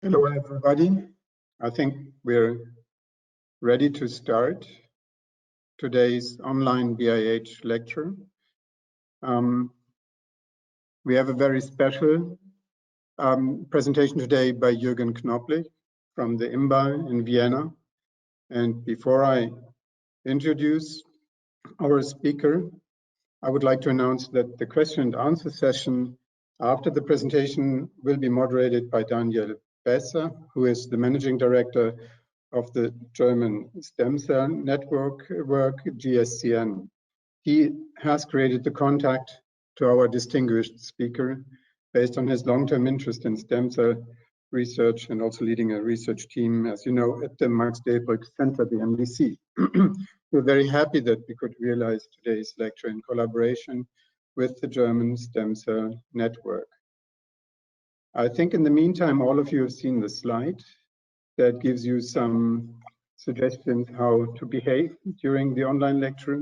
Hello, everybody. I think we're ready to start today's online BIH lecture. We have a very special presentation today by Jürgen Knoblich from the IMBA in Vienna. And before I introduce our speaker, I would like to announce that the question and answer session after the presentation will be moderated by Daniel Besser, who is the managing director of the German stem cell network GSCN. He has created the contact to our distinguished speaker based on his long-term interest in stem cell research and also leading a research team, as you know, at the Max Delbrück Center, the MDC. We're very happy that we could realize today's lecture in collaboration with the German stem cell network. I think in the meantime, all of you have seen the slide that gives you some suggestions how to behave during the online lecture.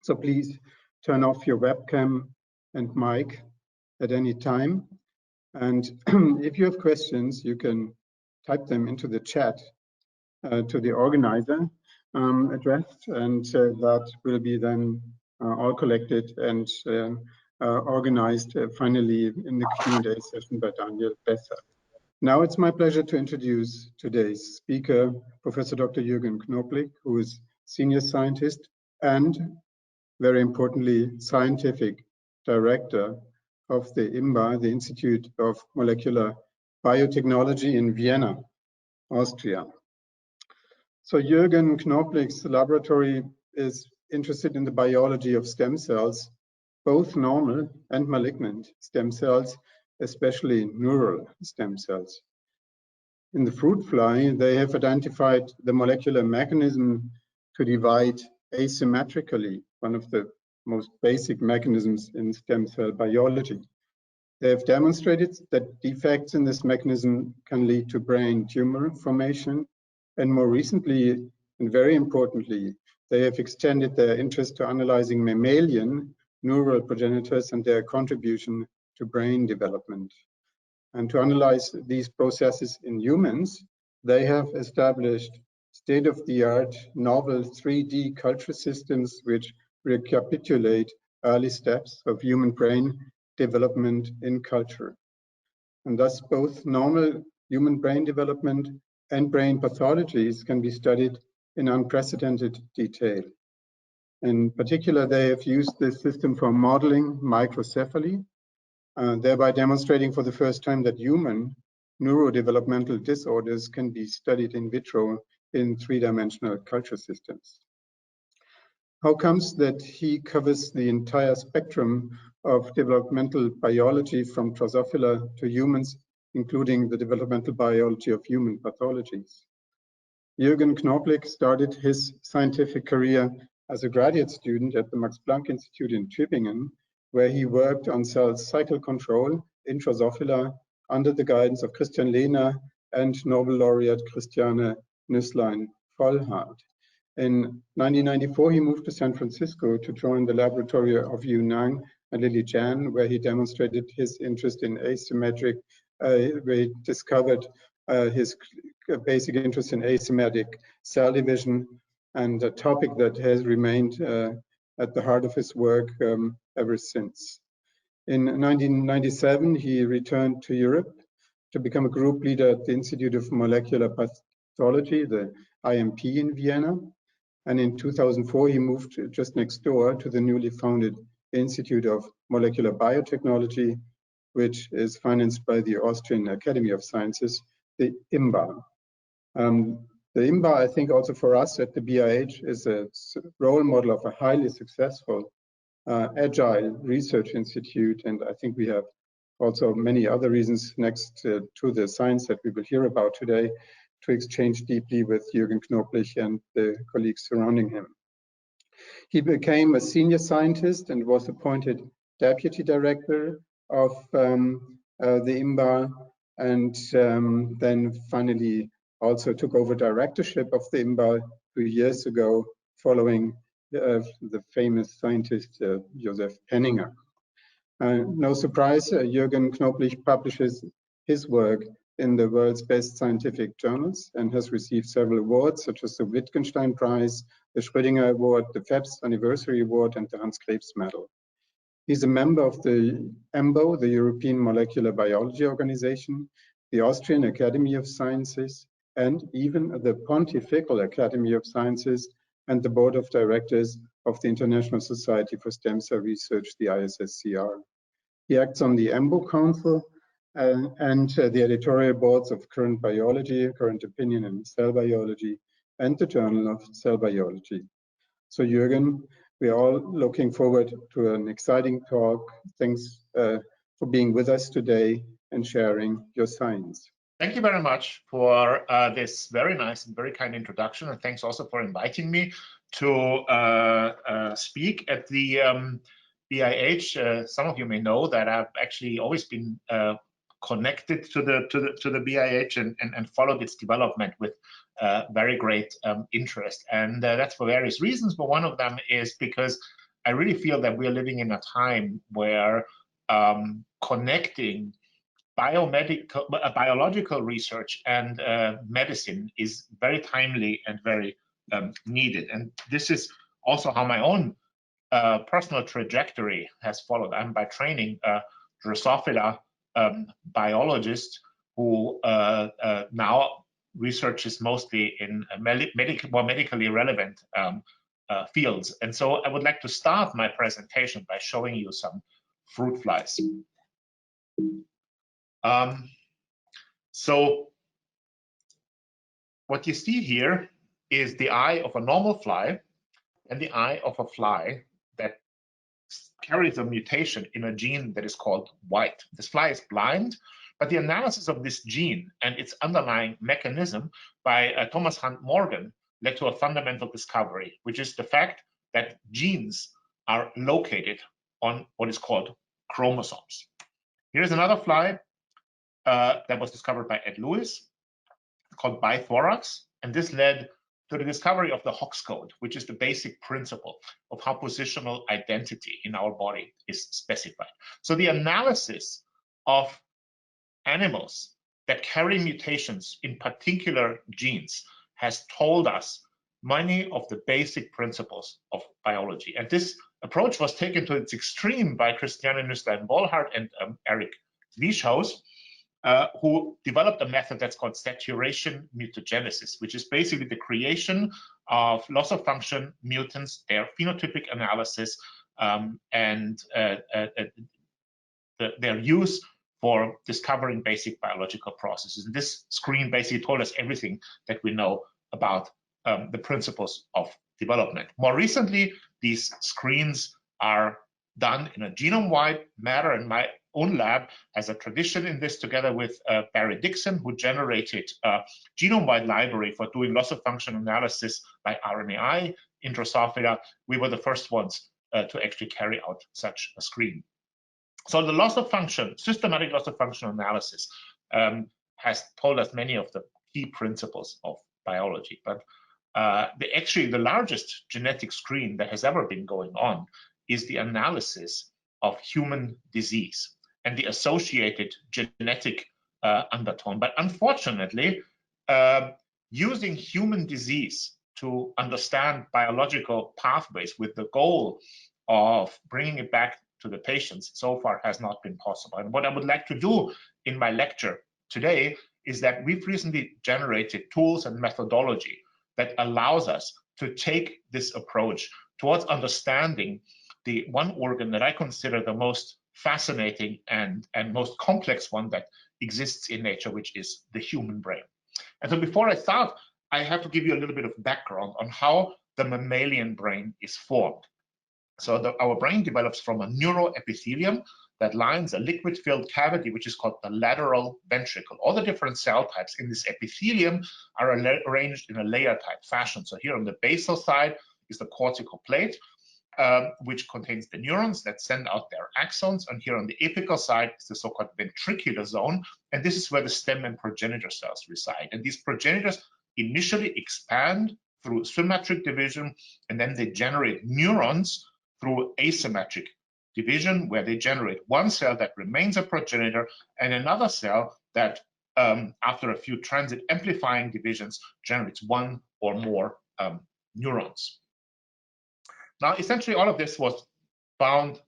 So please turn off your webcam and mic at any time. And if you have questions, you can type them into the chat to the organizer address, and that will be then all collected and organized finally in the Q&A session by Daniel Besser. Now it's my pleasure to introduce today's speaker, Professor Dr. Jürgen Knoblich, who is senior scientist and, very importantly, scientific director of the IMBA, the Institute of Molecular Biotechnology in Vienna, Austria. So Jürgen Knoblich's laboratory is interested in the biology of stem cells, both normal and malignant stem cells, especially neural stem cells. In the fruit fly, they have identified the molecular mechanism to divide asymmetrically, one of the most basic mechanisms in stem cell biology. They have demonstrated that defects in this mechanism can lead to brain tumor formation, and more recently, and very importantly, they have extended their interest to analyzing mammalian neural progenitors and their contribution to brain development. And to analyze these processes in humans, they have established state-of-the-art novel 3D culture systems which recapitulate early steps of human brain development in culture. And thus both normal human brain development and brain pathologies can be studied in unprecedented detail. In particular, they have used this system for modeling microcephaly, thereby demonstrating for the first time that human neurodevelopmental disorders can be studied in vitro in three-dimensional culture systems. How comes that he covers the entire spectrum of developmental biology from Drosophila to humans, including the developmental biology of human pathologies? Jürgen Knoblich started his scientific career as a graduate student at the Max Planck Institute in Tübingen, where he worked on cell cycle control in Drosophila under the guidance of Christian Lehner and Nobel laureate Christiane Nüsslein-Volhard. In 1994, he moved to San Francisco to join the laboratory of Yu Nang and Lili Jan, where he demonstrated his interest in asymmetric, where he discovered his basic interest in asymmetric cell division, and a topic that has remained at the heart of his work ever since. In 1997, he returned to Europe to become a group leader at the Institute of Molecular Biotechnology, the IMP in Vienna. And in 2004, he moved just next door to the newly founded Institute of Molecular Biotechnology, which is financed by the Austrian Academy of Sciences, the IMBA. The IMBA, I think also for us at the BIH, is a role model of a highly successful, agile research institute. And I think we have also many other reasons next to the science that we will hear about today to exchange deeply with Jürgen Knoblich and the colleagues surrounding him. He became a senior scientist and was appointed deputy director of the IMBA, and then finally also took over directorship of the IMBA 2 years ago, following the famous scientist Joseph Henninger. No surprise, Jürgen Knoblich publishes his work in the world's best scientific journals and has received several awards, such as the Wittgenstein Prize, the Schrödinger Award, the FEPS Anniversary Award, and the Hans Krebs Medal. He's a member of the IMBA, the European Molecular Biology Organization, the Austrian Academy of Sciences, and even the Pontifical Academy of Sciences and the Board of Directors of the International Society for Stem Cell Research, the ISSCR. He acts on the EMBO Council and the editorial boards of Current Biology, Current Opinion in Cell Biology, and the Journal of Cell Biology. So Jürgen, we are all looking forward to an exciting talk. Thanks for being with us today and sharing your science. Thank you very much for this very nice and very kind introduction, and thanks also for inviting me to speak at the BIH. Some of you may know that I've actually always been connected to the BIH and followed its development with very great interest, and that's for various reasons. But one of them is because I really feel that we are living in a time where connecting biological research and medicine is very timely and very needed. And this is also how my own personal trajectory has followed. I'm by training a Drosophila biologist who now researches mostly in more medically relevant fields. And so I would like to start my presentation by showing you some fruit flies. So what you see here is the eye of a normal fly and the eye of a fly that carries a mutation in a gene that is called white. This fly is blind, but the analysis of this gene and its underlying mechanism by Thomas Hunt Morgan led to a fundamental discovery, which is the fact that genes are located on what is called chromosomes. Here's another fly that was discovered by Ed Lewis, called bithorax, and this led to the discovery of the Hox code, which is the basic principle of how positional identity in our body is specified. So the analysis of animals that carry mutations in particular genes has told us many of the basic principles of biology. And this approach was taken to its extreme by Christiane Nüsslein-Volhard and Eric Wieschaus, who developed a method that's called saturation mutagenesis, which is basically the creation of loss of function mutants, their phenotypic analysis, and their use for discovering basic biological processes. And this screen basically told us everything that we know about the principles of development. More recently, these screens are done in a genome-wide manner, and my own lab has a tradition in this, together with Barry Dixon, who generated a genome-wide library for doing loss of function analysis by RNAi in Drosophila. We were the first ones to actually carry out such a screen. So the loss of function, systematic loss of function analysis has told us many of the key principles of biology. But actually the largest genetic screen that has ever been going on is the analysis of human disease and the associated genetic undertone. But unfortunately, using human disease to understand biological pathways with the goal of bringing it back to the patients so far has not been possible. And what I would like to do in my lecture today is that we've recently generated tools and methodology that allows us to take this approach towards understanding the one organ that I consider the most fascinating and most complex one that exists in nature, which is the human brain. And so before I start, I have to give you a little bit of background on how the mammalian brain is formed. So our brain develops from a neuroepithelium that lines a liquid-filled cavity, which is called the lateral ventricle. All the different cell types in this epithelium are arranged in a layer-type fashion. So here on the basal side is the cortical plate, which contains the neurons that send out their axons. And here on the apical side is the so-called ventricular zone. And this is where the stem and progenitor cells reside. And these progenitors initially expand through symmetric division, and then they generate neurons through asymmetric division, where they generate one cell that remains a progenitor and another cell that after a few transit amplifying divisions, generates one or more neurons. Now, essentially, all of this was found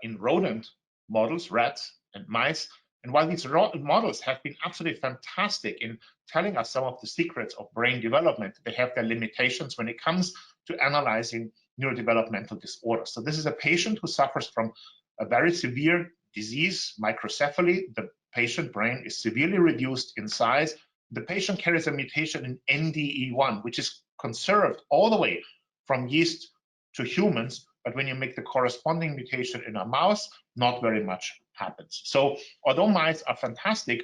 in rodent models, rats and mice. And while these models have been absolutely fantastic in telling us some of the secrets of brain development, they have their limitations when it comes to analyzing neurodevelopmental disorders. So this is a patient who suffers from a very severe disease, microcephaly. The patient brain is severely reduced in size. The patient carries a mutation in NDE1, which is conserved all the way from yeast to humans. But when you make the corresponding mutation in a mouse, not very much happens. So although mice are fantastic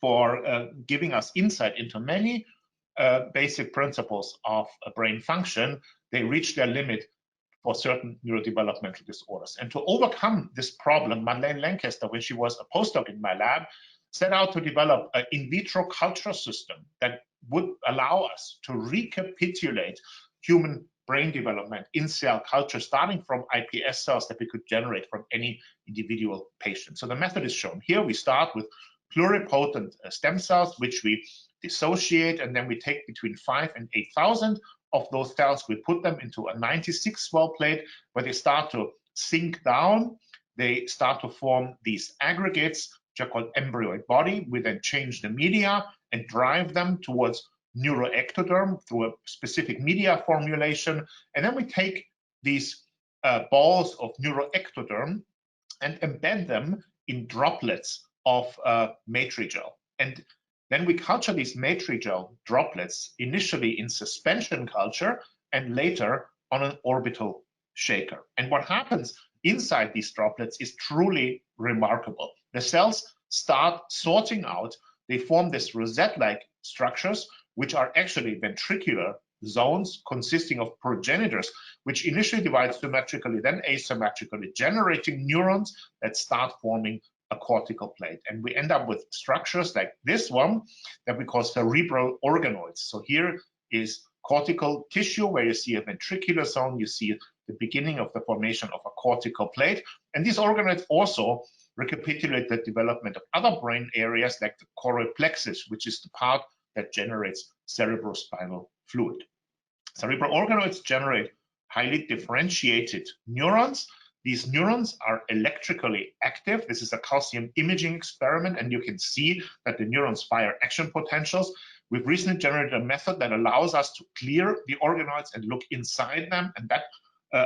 for giving us insight into many basic principles of brain function, they reach their limit for certain neurodevelopmental disorders. And to overcome this problem, Madeleine Lancaster, when she was a postdoc in my lab, set out to develop an in vitro culture system that would allow us to recapitulate human brain development in cell culture, starting from iPS cells that we could generate from any individual patient. So the method is shown here. We start with pluripotent stem cells, which we dissociate, and then we take between 5,000 and 8,000 of those cells. We put them into a 96 well plate where they start to sink down. They start to form these aggregates, which are called embryoid body. We then change the media and drive them towards neuroectoderm through a specific media formulation. And then we take these balls of neuroectoderm and embed them in droplets of matrigel. And then we culture these matrigel droplets initially in suspension culture and later on an orbital shaker. And what happens inside these droplets is truly remarkable. The cells start sorting out. They form these rosette-like structures, which are actually ventricular zones consisting of progenitors, which initially divide symmetrically, then asymmetrically, generating neurons that start forming a cortical plate. And we end up with structures like this one that we call cerebral organoids. So here is cortical tissue where you see a ventricular zone, you see the beginning of the formation of a cortical plate. And these organoids also recapitulate the development of other brain areas like the choroid plexus, which is the part that generates cerebrospinal fluid. Cerebral organoids generate highly differentiated neurons. These neurons are electrically active. This is a calcium imaging experiment, and you can see that the neurons fire action potentials. We've recently generated a method that allows us to clear the organoids and look inside them, and that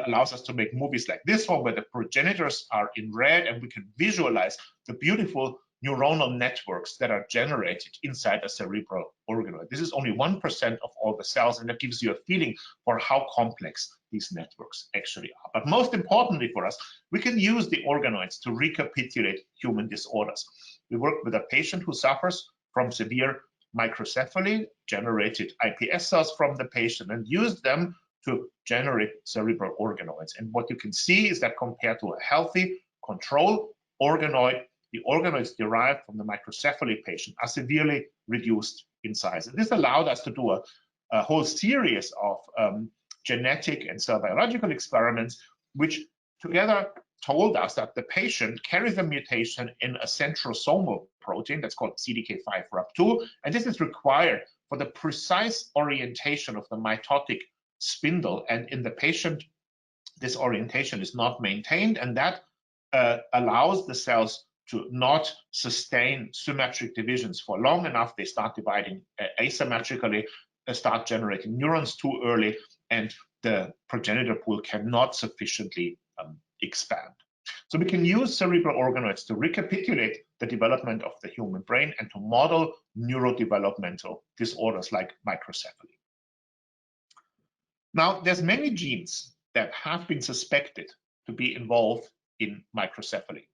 allows us to make movies like this one, where the progenitors are in red, and we can visualize the beautiful neuronal networks that are generated inside a cerebral organoid. This is only 1% of all the cells, and that gives you a feeling for how complex these networks actually are. But most importantly for us, we can use the organoids to recapitulate human disorders. We work with a patient who suffers from severe microcephaly, generated iPS cells from the patient, and used them to generate cerebral organoids. And what you can see is that compared to a healthy control organoid, the organoids derived from the microcephaly patient are severely reduced in size. And this allowed us to do a whole series of genetic and cell biological experiments, which together told us that the patient carries a mutation in a centrosomal protein that's called CDK5-RAP2, and this is required for the precise orientation of the mitotic spindle. And in the patient, this orientation is not maintained, and that allows the cells to not sustain symmetric divisions for long enough. They start dividing asymmetrically, start generating neurons too early, and the progenitor pool cannot sufficiently expand. So we can use cerebral organoids to recapitulate the development of the human brain and to model neurodevelopmental disorders like microcephaly. Now, there's many genes that have been suspected to be involved in microcephaly,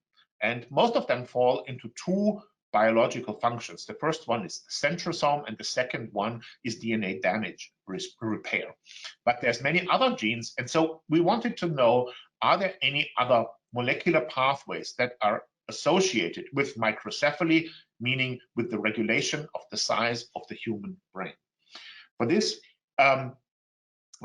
and most of them fall into two biological functions. The first one is the centrosome, and the second one is DNA damage repair. But there's many other genes, and so we wanted to know, are there any other molecular pathways that are associated with microcephaly, meaning with the regulation of the size of the human brain? For this,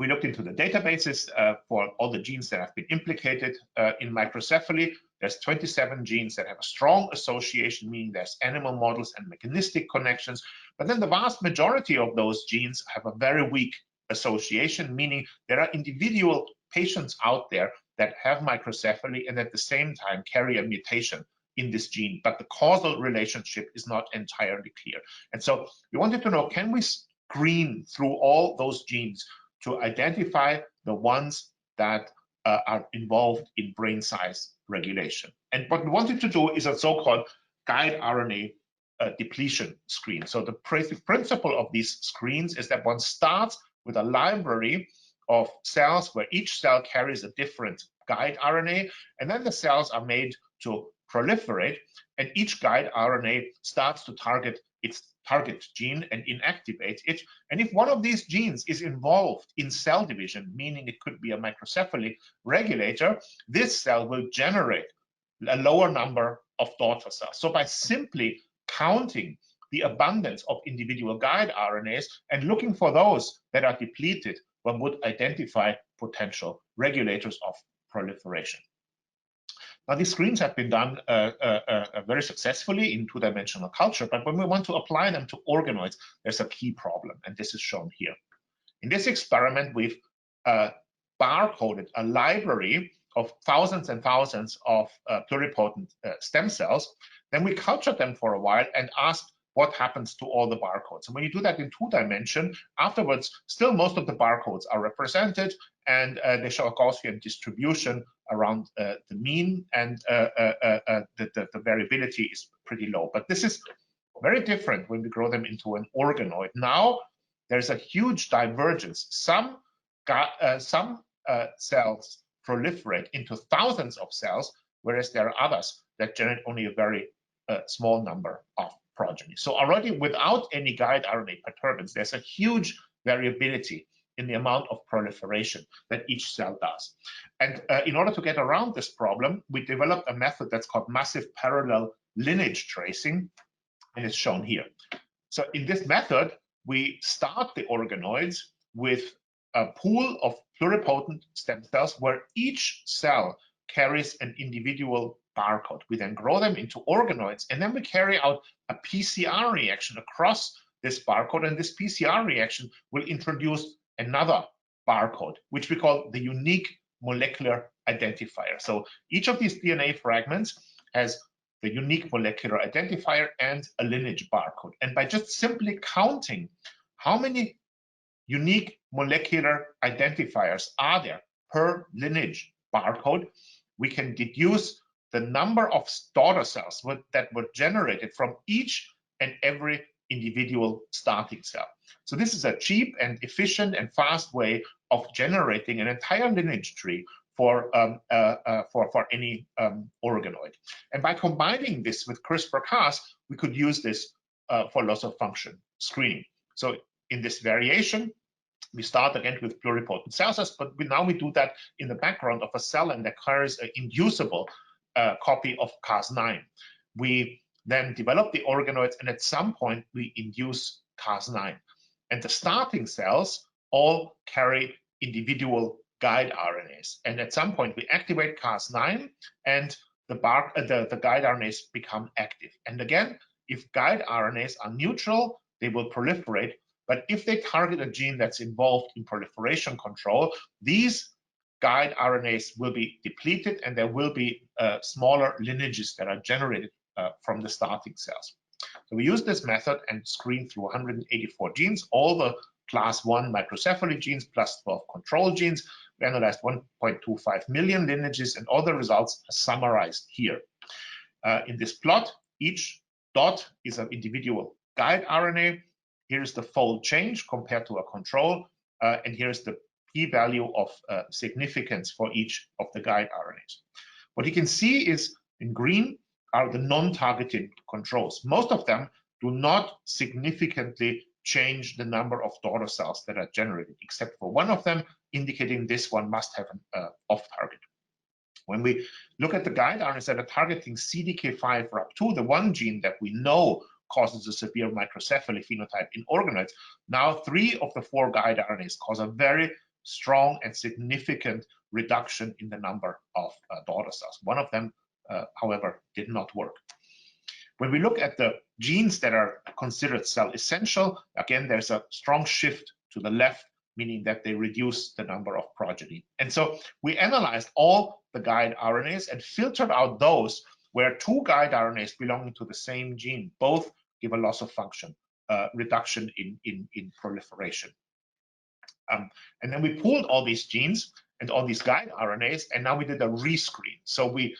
We looked into the databases for all the genes that have been implicated in microcephaly. There's 27 genes that have a strong association, meaning there's animal models and mechanistic connections. But then the vast majority of those genes have a very weak association, meaning there are individual patients out there that have microcephaly and at the same time carry a mutation in this gene, but the causal relationship is not entirely clear. And so we wanted to know, can we screen through all those genes to identify the ones that are involved in brain size regulation? And what we wanted to do is a so-called guide RNA depletion screen. So the principle of these screens is that one starts with a library of cells where each cell carries a different guide RNA, and then the cells are made to proliferate, and each guide RNA starts to target its target gene and inactivate it. And if one of these genes is involved in cell division, meaning it could be a microcephaly regulator, this cell will generate a lower number of daughter cells. So by simply counting the abundance of individual guide RNAs and looking for those that are depleted, one would identify potential regulators of proliferation. Now, these screens have been done very successfully in two-dimensional culture, but when we want to apply them to organoids, there's a key problem, and this is shown here. In this experiment, we've barcoded a library of thousands and thousands of pluripotent stem cells. Then we cultured them for a while and asked what happens to all the barcodes. And when you do that in 2D, afterwards, still most of the barcodes are represented, and they show a Gaussian distribution around the mean, and the variability is pretty low. But this is very different when we grow them into an organoid. Now, there's a huge divergence. Some cells proliferate into thousands of cells, whereas there are others that generate only a very small number of progeny. So already without any guide RNA perturbance, there's a huge variability in the amount of proliferation that each cell does. And in order to get around this problem, we developed a method that's called massive parallel lineage tracing, and it's shown here. So in this method, we start the organoids with a pool of pluripotent stem cells where each cell carries an individual barcode. We then grow them into organoids, and then we carry out a PCR reaction across this barcode, and this PCR reaction will introduce another barcode, which we call the unique molecular identifier. So each of these DNA fragments has the unique molecular identifier and a lineage barcode. And by just simply counting how many unique molecular identifiers are there per lineage barcode, we can deduce the number of daughter cells that were generated from each and every individual starting cell. So this is a cheap and efficient and fast way of generating an entire lineage tree for any organoid. And by combining this with CRISPR-Cas, we could use this for loss of function screening. So in this variation, we start again with pluripotent cells, but now we do that in the background of a cell and that carries an inducible copy of Cas9. We then develop the organoids, and at some point we induce Cas9. And the starting cells all carry individual guide RNAs. And at some point we activate Cas9, and the guide RNAs become active. And again, if guide RNAs are neutral, they will proliferate. But if they target a gene that's involved in proliferation control, these guide RNAs will be depleted, and there will be smaller lineages that are generated from the starting cells. So we use this method and screen through 184 genes, all the class 1 microcephaly genes plus 12 control genes. We analyzed 1.25 million lineages, and all the results are summarized here. In this plot, each dot is an individual guide RNA. Here's the fold change compared to a control, and here's the p-value of significance for each of the guide RNAs. What you can see is in green are the non-targeted controls. Most of them do not significantly change the number of daughter cells that are generated, except for one of them, indicating this one must have an off-target. When we look at the guide RNAs that are targeting CDK5-RAP2, the one gene that we know causes a severe microcephaly phenotype in organoids, now 3 of the 4 guide RNAs cause a very strong and significant reduction in the number of daughter cells. One of them, however, did not work. When we look at the genes that are considered cell essential, again, there's a strong shift to the left, meaning that they reduce the number of progeny. And so we analyzed all the guide RNAs and filtered out those where two guide RNAs belonging to the same gene both give a loss of function, reduction in proliferation. And then we pooled all these genes and all these guide RNAs, and now we did a rescreen. So we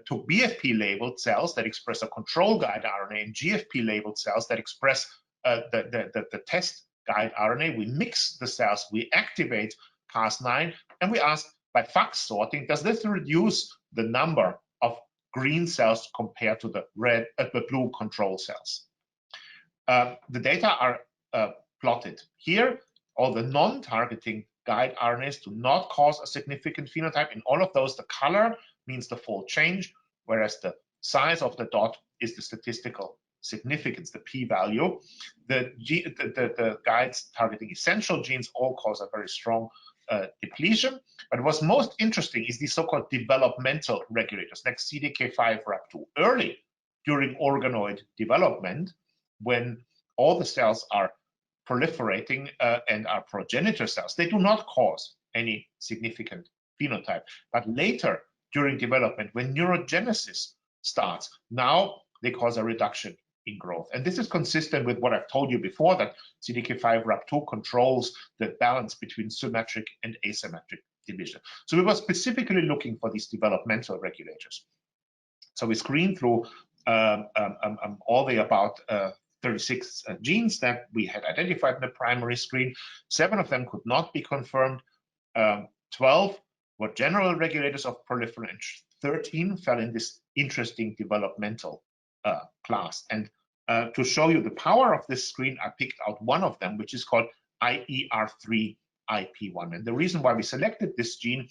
took BFP-labeled cells that express a control guide RNA and GFP-labeled cells that express the test guide RNA. We mix the cells, we activate Cas9, and we ask by FACS sorting, does this reduce the number of green cells compared to the blue control cells? The data are plotted here. All the non-targeting guide RNAs do not cause a significant phenotype. In all of those, the color means the fold change, whereas the size of the dot is the statistical significance, the p-value. The guides targeting essential genes all cause a very strong depletion. But what's most interesting is these so-called developmental regulators, like CDK5-RAP2. Early during organoid development, when all the cells are proliferating and are progenitor cells, they do not cause any significant phenotype. But later during development, when neurogenesis starts, now they cause a reduction in growth. And this is consistent with what I've told you before, that CDK5-RAP2 controls the balance between symmetric and asymmetric division. So we were specifically looking for these developmental regulators. So we screened through all the about 36 genes that we had identified in the primary screen. 7 of them could not be confirmed. 12 were general regulators of proliferation. 13 fell in this interesting developmental class. And to show you the power of this screen, I picked out one of them, which is called IER3-IP1. And the reason why we selected this gene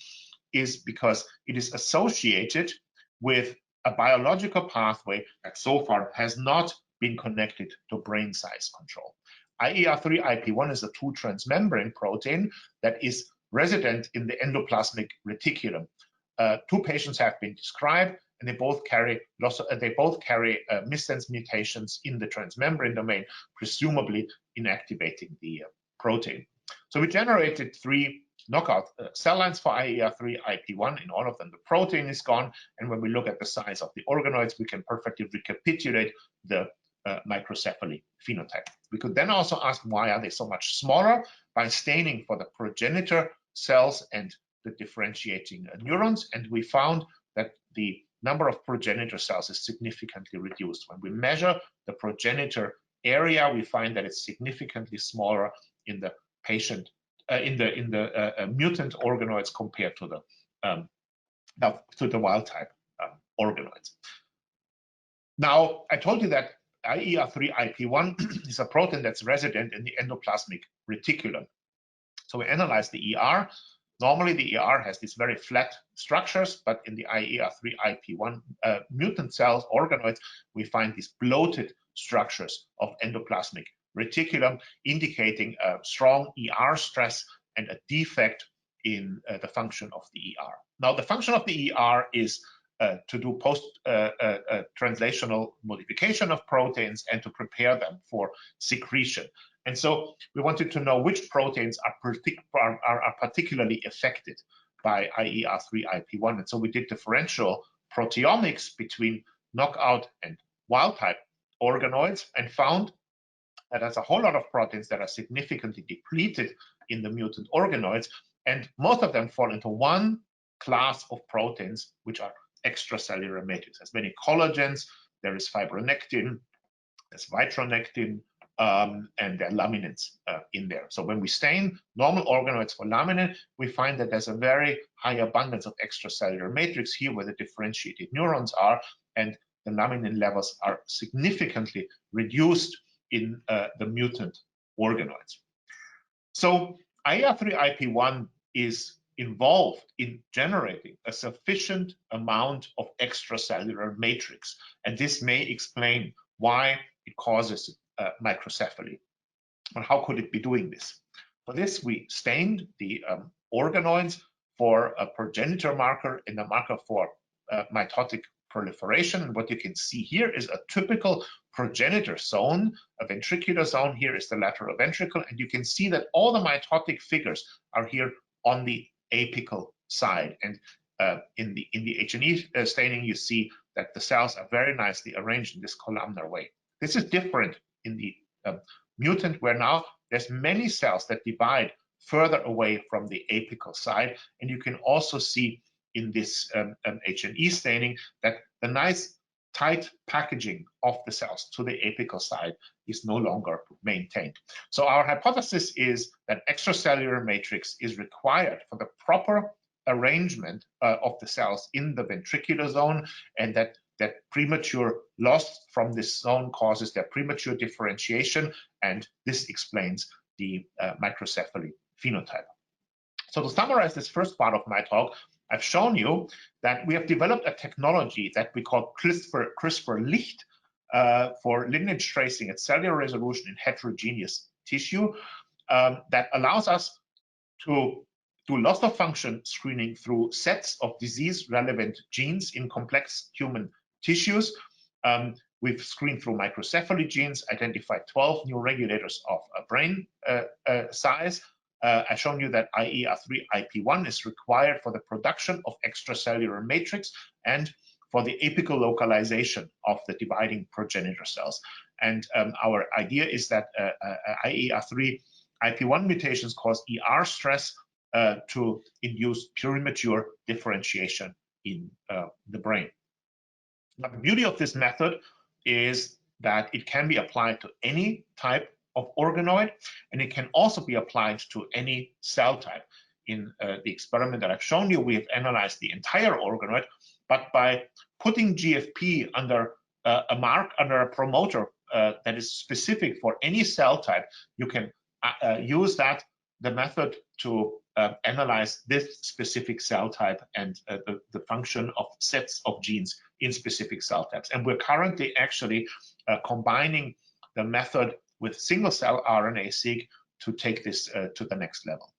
is because it is associated with a biological pathway that so far has not been connected to brain size control. IER3-IP1 is a 2-transmembrane protein that is resident in the endoplasmic reticulum. 2 patients have been described, and they both carry missense mutations in the transmembrane domain, presumably inactivating the protein. So we generated 3 knockout cell lines for IER3-IP1. In all of them, the protein is gone, and when we look at the size of the organoids, we can perfectly recapitulate the microcephaly phenotype. We could then also ask, why are they so much smaller? By staining for the progenitor cells and the differentiating neurons, and we found that the number of progenitor cells is significantly reduced. When we measure the progenitor area, we find that it's significantly smaller in the patient, mutant organoids compared to the wild type organoids. Now, I told you that IER3-IP1 is a protein that's resident in the endoplasmic reticulum. So we analyzed the ER. Normally, the ER has these very flat structures, but in the IER3-IP1 mutant cells, organoids, we find these bloated structures of endoplasmic reticulum, indicating a strong ER stress and a defect in the function of the ER. Now, the function of the ER is to do post-translational modification of proteins and to prepare them for secretion. And so we wanted to know which proteins are particularly affected by IER3-IP1. And so we did differential proteomics between knockout and wild type organoids and found that there's a whole lot of proteins that are significantly depleted in the mutant organoids. And most of them fall into one class of proteins, which are extracellular matrix. There's many collagens, there is fibronectin, there's vitronectin, and there are laminins in there. So when we stain normal organoids for laminin, we find that there's a very high abundance of extracellular matrix here where the differentiated neurons are, and the laminin levels are significantly reduced in the mutant organoids. So IER3-IP1 is involved in generating a sufficient amount of extracellular matrix, and this may explain why it causes microcephaly. And how could it be doing this? For this, we stained the organoids for a progenitor marker and a marker for mitotic proliferation. And what you can see here is a typical progenitor zone, a ventricular zone. Here is the lateral ventricle, and you can see that all the mitotic figures are here on the apical side. And in the H&E staining, you see that the cells are very nicely arranged in this columnar way. This is different in the mutant, where now there's many cells that divide further away from the apical side, and you can also see in this H&E staining that the nice tight packaging of the cells to the apical side is no longer maintained. So our hypothesis is that extracellular matrix is required for the proper arrangement of the cells in the ventricular zone, and that premature loss from this zone causes their premature differentiation, and this explains the microcephaly phenotype. So to summarize this first part of my talk, I've shown you that we have developed a technology that we call CRISPR-Licht for lineage tracing at cellular resolution in heterogeneous tissue that allows us to do loss of function screening through sets of disease-relevant genes in complex human tissues. We've screened through microcephaly genes, identified 12 new regulators of brain size. I've shown you that IER3-IP1 is required for the production of extracellular matrix and for the apical localization of the dividing progenitor cells. And our idea is that IER3-IP1 mutations cause ER stress to induce premature differentiation in the brain. Now, the beauty of this method is that it can be applied to any type of organoid, and it can also be applied to any cell type. In the experiment that I've shown you, we have analyzed the entire organoid, but by putting GFP under a promoter that is specific for any cell type, you can use the method to analyze this specific cell type and the function of sets of genes in specific cell types. And we're currently actually combining the method with single-cell RNA-seq to take this to the next level.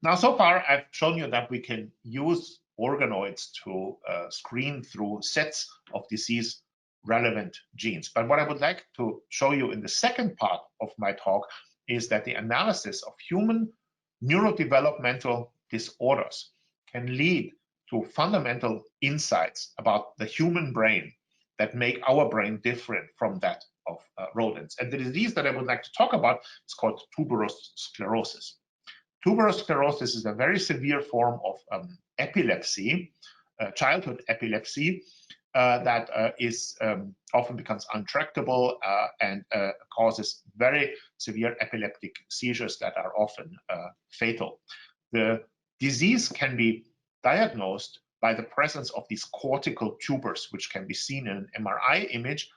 Now, so far, I've shown you that we can use organoids to screen through sets of disease-relevant genes. But what I would like to show you in the second part of my talk is that the analysis of human neurodevelopmental disorders can lead to fundamental insights about the human brain that make our brain different from that of rodents. And the disease that I would like to talk about is called tuberous sclerosis. Tuberous sclerosis is a very severe form of epilepsy, childhood epilepsy, that often becomes untractable and causes very severe epileptic seizures that are often fatal. The disease can be diagnosed by the presence of these cortical tumors, which can be seen in an MRI image,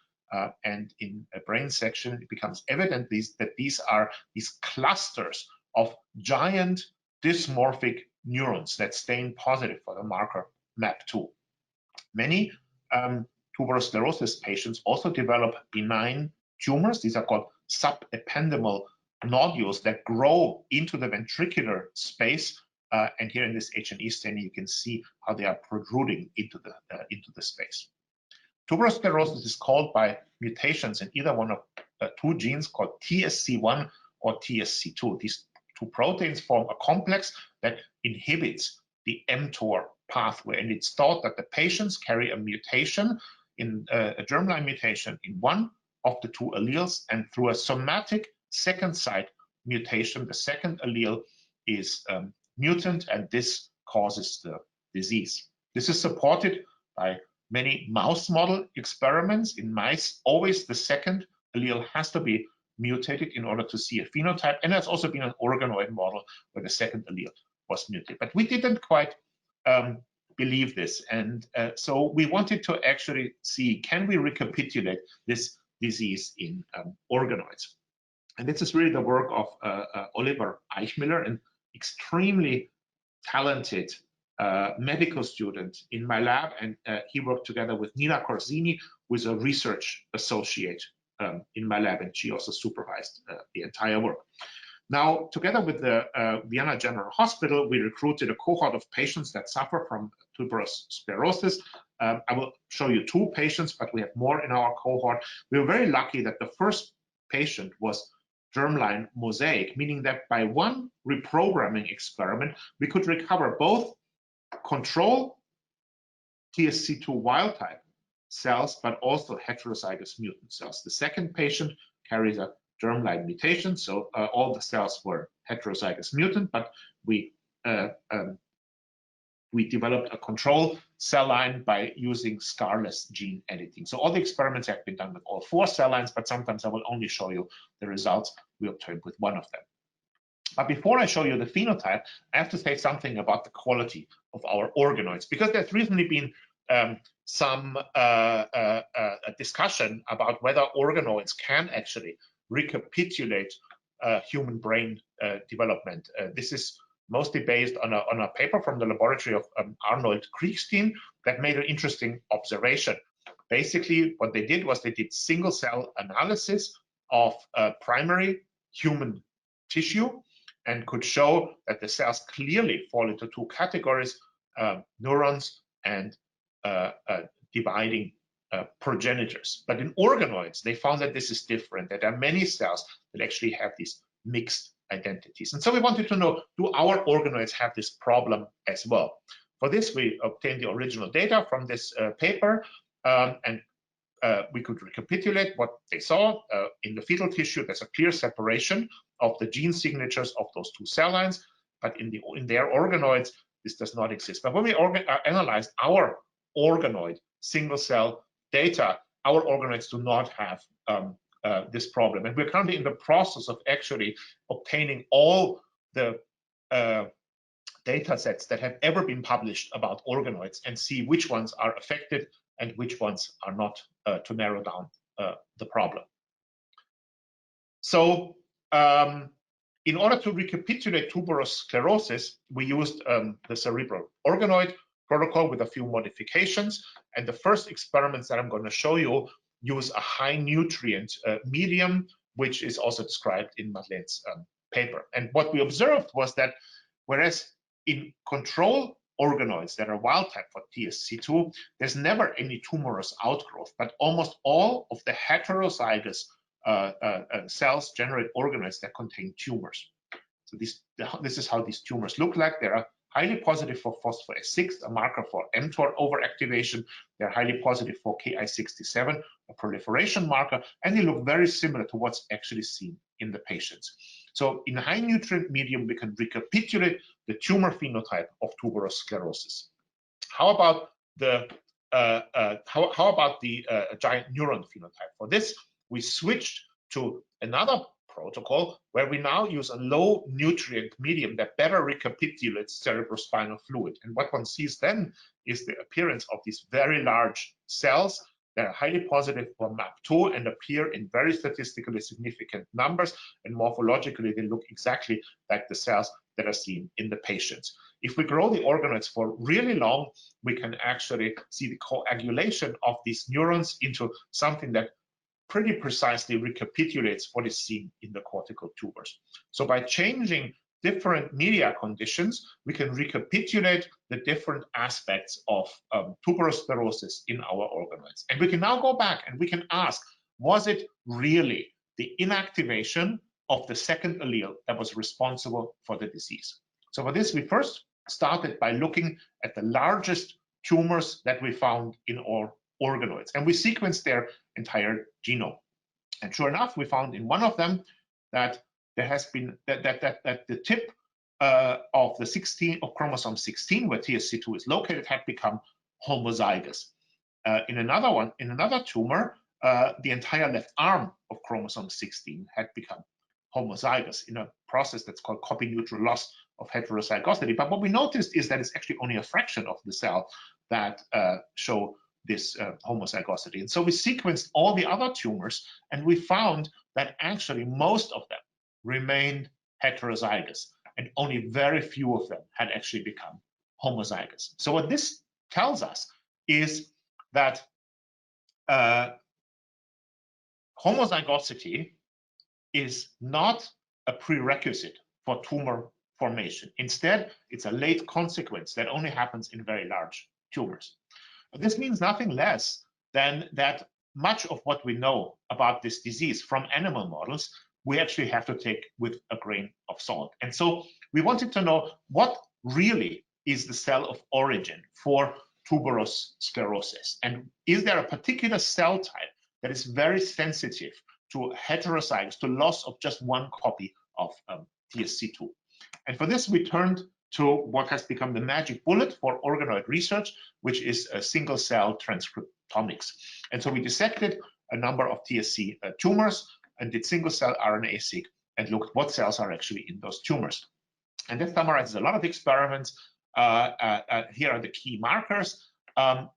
and in a brain section, it becomes evident that these are these clusters of giant dysmorphic neurons that stain positive for the marker MAP2. Many tuberous sclerosis patients also develop benign tumors. These are called subependymal nodules that grow into the ventricular space. And here in this H&E staining, you can see how they are protruding into the space. Tuberous sclerosis is caused by mutations in either one of two genes called TSC1 or TSC2. These two proteins form a complex that inhibits the mTOR pathway, and it's thought that the patients carry a mutation in a germline mutation in one of the two alleles, and through a somatic second site mutation, the second allele is mutant, and this causes the disease. This is supported by many mouse model experiments. In mice, always the second allele has to be mutated in order to see a phenotype, and there's also been an organoid model where the second allele was mutated. But we didn't quite believe this, and so we wanted to actually see, can we recapitulate this disease in organoids? And this is really the work of Oliver Eichmiller, an extremely talented medical student in my lab, and he worked together with Nina Corsini, who is a research associate in my lab, and she also supervised the entire work. Now, together with the Vienna General Hospital, we recruited a cohort of patients that suffer from tuberous sclerosis. I will show you 2 patients, but we have more in our cohort. We were very lucky that the first patient was germline mosaic, meaning that by one reprogramming experiment, we could recover both control TSC2 wild type cells, but also heterozygous mutant cells. The second patient carries a germline mutation, so all the cells were heterozygous mutant, but we developed a control cell line by using scarless gene editing. So all the experiments have been done with all 4 cell lines, but sometimes I will only show you the results we obtained with one of them. But before I show you the phenotype, I have to say something about the quality of our organoids, because there's recently been some discussion about whether organoids can actually recapitulate human brain development. This is mostly based on a paper from the laboratory of Arnold Kriegstein that made an interesting observation. Basically, what they did was they did single cell analysis of primary human tissue and could show that the cells clearly fall into 2 categories, neurons and dividing progenitors. But in organoids, they found that this is different, that there are many cells that actually have these mixed identities. And so we wanted to know, do our organoids have this problem as well? For this, we obtained the original data from this paper, and we could recapitulate what they saw. In the fetal tissue, there's a clear separation of the gene signatures of those 2 cell lines, but in their organoids, this does not exist. But when we analyzed our organoid single cell data, our organoids do not have this problem. And we're currently in the process of actually obtaining all the data sets that have ever been published about organoids and see which ones are affected and which ones are not, to narrow down the problem. So in order to recapitulate tuberous sclerosis, we used the Cerebral organoid protocol with a few modifications. And the first experiments that I'm going to show you use a high nutrient medium, which is also described in Madeleine's paper. And what we observed was that whereas in control organoids that are wild type for TSC2, there's never any tumorous outgrowth, but almost all of the heterozygous cells generate organoids that contain tumors. So this is how these tumors look like. They are highly positive for phospho-S6, a marker for mTOR overactivation. They're highly positive for Ki67, a proliferation marker, and they look very similar to what's actually seen in the patients. So in a high nutrient medium, we can recapitulate the tumor phenotype of tuberous sclerosis. How about the giant neuron phenotype? For this, we switched to another protocol where we now use a low nutrient medium that better recapitulates cerebrospinal fluid. And what one sees then is the appearance of these very large cells that are highly positive for MAP2 and appear in very statistically significant numbers, and morphologically they look exactly like the cells that are seen in the patients. If we grow the organoids for really long, we can actually see the coagulation of these neurons into something that pretty precisely recapitulates what is seen in the cortical tumors. So by changing different media conditions, we can recapitulate the different aspects of tuberous sclerosis in our organoids. And we can now go back and we can ask, was it really the inactivation of the second allele that was responsible for the disease? So for this, we first started by looking at the largest tumors that we found in our organoids, and we sequenced their entire genome. And sure enough, we found in one of them that there has been that the tip of chromosome 16, where TSC2 is located, had become homozygous. In another tumor, the entire left arm of chromosome 16 had become homozygous in a process that's called copy-neutral loss of heterozygosity. But what we noticed is that it's actually only a fraction of the cell that show this homozygosity. And so we sequenced all the other tumors, and we found that actually most of them remained heterozygous, and only very few of them had actually become homozygous. So what this tells us is that homozygosity is not a prerequisite for tumor formation. Instead, it's a late consequence that only happens in very large tumors. But this means nothing less than that much of what we know about this disease from animal models, we actually have to take with a grain of salt. And so we wanted to know what really is the cell of origin for tuberous sclerosis. And is there a particular cell type that is very sensitive to heterozygous, to loss of just one copy of TSC2? And for this, we turned to what has become the magic bullet for organoid research, which is single cell transcriptomics. And so we dissected a number of TSC tumors and did single cell RNA seq and looked what cells are actually in those tumors. And that summarizes a lot of experiments. Here are the key markers. There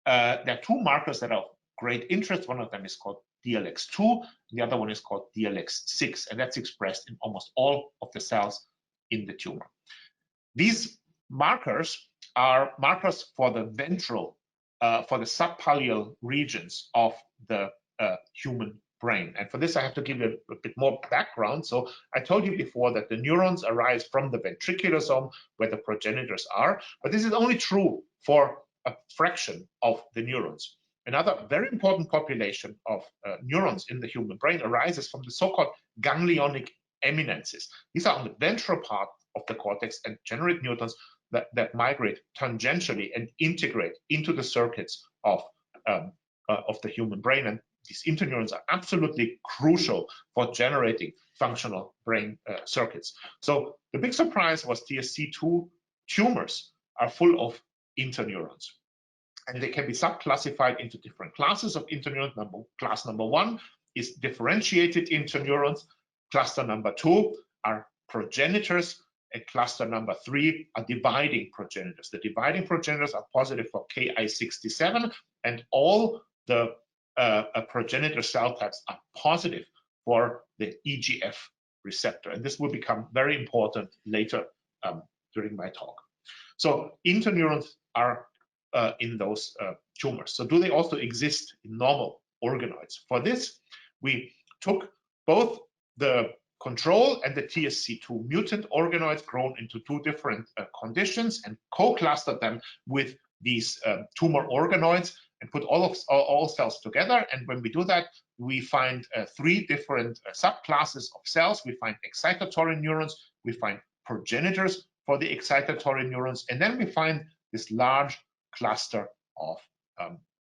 are two markers that are of great interest. One of them is called DLX2, the other one is called DLX6, and that's expressed in almost all of the cells in the tumor. These markers are markers for the ventral, for the subpallial regions of the human brain. And for this, I have to give you a bit more background. So I told you before that the neurons arise from the ventricular zone where the progenitors are, but this is only true for a fraction of the neurons. Another very important population of neurons in the human brain arises from the so-called ganglionic eminences. These are on the ventral part of the cortex and generate neurons that migrate tangentially and integrate into the circuits of the human brain. And these interneurons are absolutely crucial for generating functional brain circuits. So the big surprise was TSC2 tumors are full of interneurons. And they can be subclassified into different classes of interneurons. Class number 1 is differentiated interneurons. Cluster number 2 are progenitors. And cluster number 3 are dividing progenitors. The dividing progenitors are positive for Ki67, and all the progenitor cell types are positive for the EGF receptor. And this will become very important later during my talk. So interneurons are in those tumors. So do they also exist in normal organoids? For this, we took both the control and the TSC2 mutant organoids grown into two different conditions and co-clustered them with these tumor organoids and put all cells together. And when we do that, we find 3 different subclasses of cells. We find excitatory neurons, we find progenitors for the excitatory neurons, and then we find this large cluster of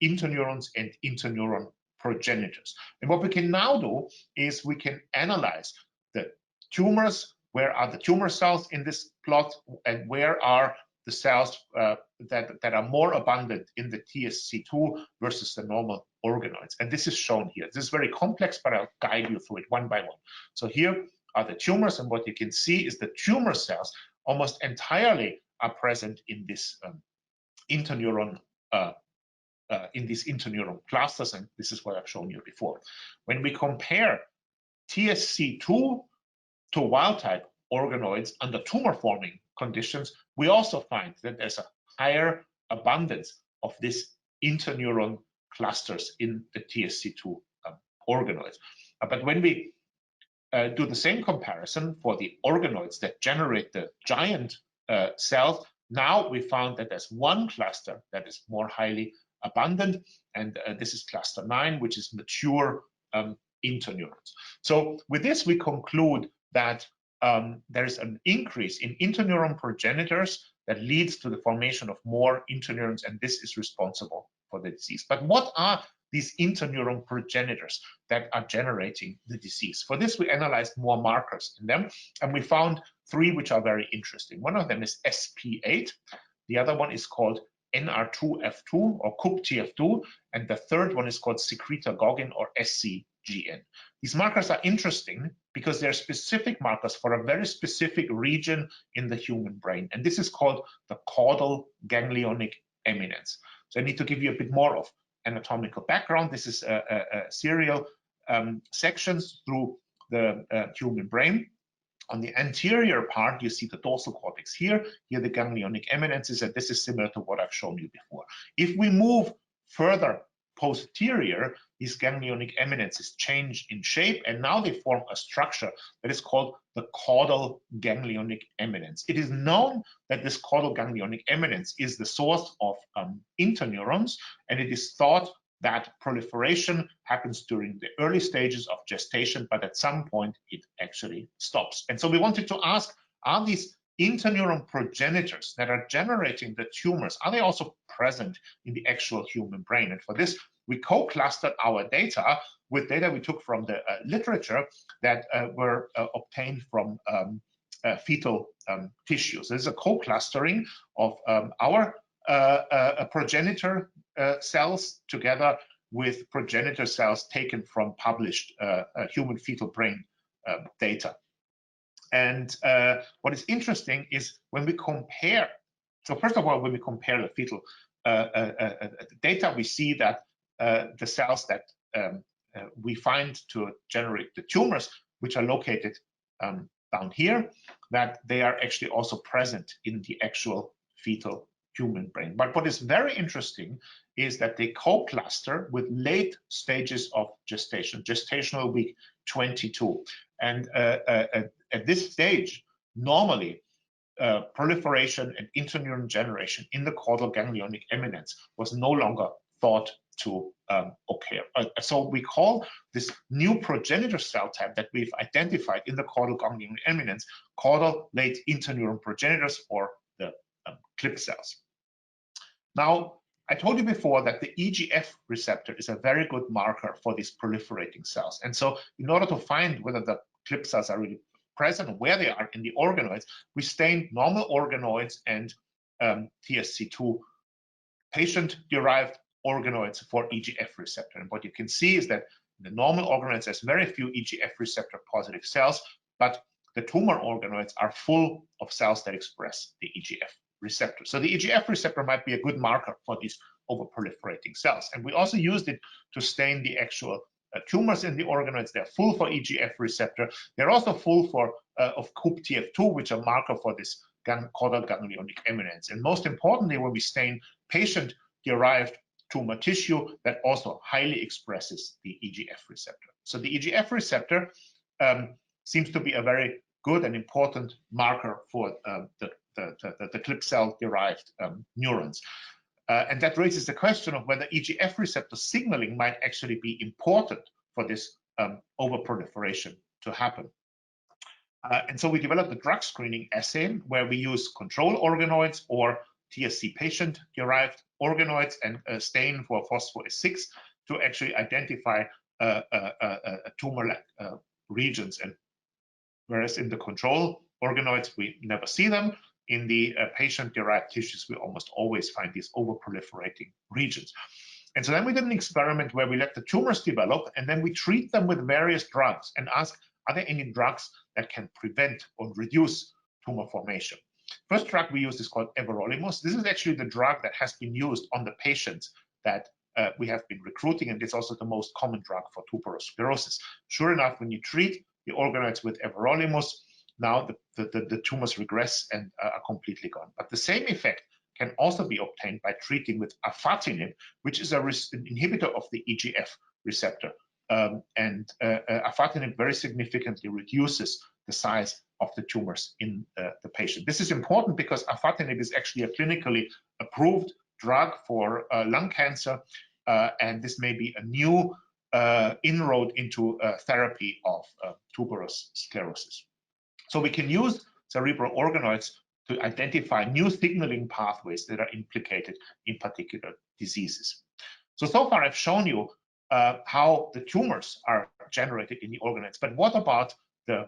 interneurons and interneuron progenitors. And what we can now do is we can analyze the tumors. Where are the tumor cells in this plot, and where are the cells that are more abundant in the TSC2 versus the normal organoids? And this is shown here. This is very complex, but I'll guide you through it one by one. So here are the tumors, and what you can see is the tumor cells almost entirely are present in this interneuron clusters, and this is what I've shown you before. When we compare TSC2 to wild-type organoids under tumor-forming conditions, we also find that there's a higher abundance of these interneuron clusters in the TSC2 organoids. But when we do the same comparison for the organoids that generate the giant cells, now we found that there's one cluster that is more highly abundant, and this is cluster 9, which is mature interneurons. So with this, we conclude that there is an increase in interneuron progenitors that leads to the formation of more interneurons, and this is responsible for the disease. But what are these interneuron progenitors that are generating the disease? For this, we analyzed more markers in them, and we found 3 which are very interesting. One of them is SP8, the other one is called NR2F2 or CUPTF2, and the third one is called secretagoguin or SCGN. These markers are interesting because they're specific markers for a very specific region in the human brain, and this is called the caudal ganglionic eminence. So I need to give you a bit more of anatomical background. This is serial sections through the human brain. On the anterior part, you see the dorsal cortex here the ganglionic eminences, and this is similar to what I've shown you before. If we move further posterior, these ganglionic eminences change in shape, and now they form a structure that is called the caudal ganglionic eminence. It is known that this caudal ganglionic eminence is the source of interneurons, and it is thought that proliferation happens during the early stages of gestation, but at some point it actually stops. And so we wanted to ask, are these interneuron progenitors that are generating the tumors, are they also present in the actual human brain? And for this, we co-clustered our data with data we took from the literature that were obtained from fetal tissues. This is a co-clustering of our progenitor cells together with progenitor cells taken from published human fetal brain data. And what is interesting is when we compare, so first of all, when we compare the fetal data, we see that the cells that we find to generate the tumors, which are located down here, that they are actually also present in the actual fetal human brain. But what is very interesting is that they co-cluster with late stages of gestation, gestational week 22. And at this stage, normally, proliferation and interneuron generation in the caudal ganglionic eminence was no longer thought to occur. So we call this new progenitor cell type that we've identified in the caudal ganglionic eminence caudal late interneuron progenitors, or the CLIP cells. Now, I told you before that the EGF receptor is a very good marker for these proliferating cells. And so in order to find whether the CLIP cells are really present and where they are in the organoids, we stained normal organoids and TSC2 patient-derived organoids for EGF receptor. And what you can see is that in the normal organoids, there's very few EGF receptor positive cells, but the tumor organoids are full of cells that express the EGF receptor. So the EGF receptor might be a good marker for these overproliferating cells. And we also used it to stain the actual tumors in the organoids. They're full for EGF receptor. They're also full for of CUP-TF2, which are marker for this caudal ganglionic eminence. And most importantly, when we stain patient-derived tumor tissue, that also highly expresses the EGF receptor. So the EGF receptor seems to be a very good and important marker for the CLIP cell-derived neurons. And that raises the question of whether EGF receptor signaling might actually be important for this overproliferation to happen. And so we developed a drug screening assay where we use control organoids or TSC patient-derived organoids and stain for phospho-S6 to actually identify tumor-like regions. And whereas in the control organoids, we never see them, in the patient-derived tissues, we almost always find these overproliferating regions. And so then we did an experiment where we let the tumors develop, and then we treat them with various drugs and ask, are there any drugs that can prevent or reduce tumor formation? First drug we used is called everolimus. This is actually the drug that has been used on the patients that we have been recruiting, and it's also the most common drug for tuberous sclerosis. Sure enough, when you treat the organoids with everolimus, now the tumors regress and are completely gone. But the same effect can also be obtained by treating with afatinib, which is an inhibitor of the EGF receptor. Afatinib very significantly reduces the size of the tumors in the patient. This is important because afatinib is actually a clinically approved drug for lung cancer, and this may be a new inroad into therapy of tuberous sclerosis. So we can use cerebral organoids to identify new signaling pathways that are implicated in particular diseases. So far I've shown you how the tumors are generated in the organoids, but what about the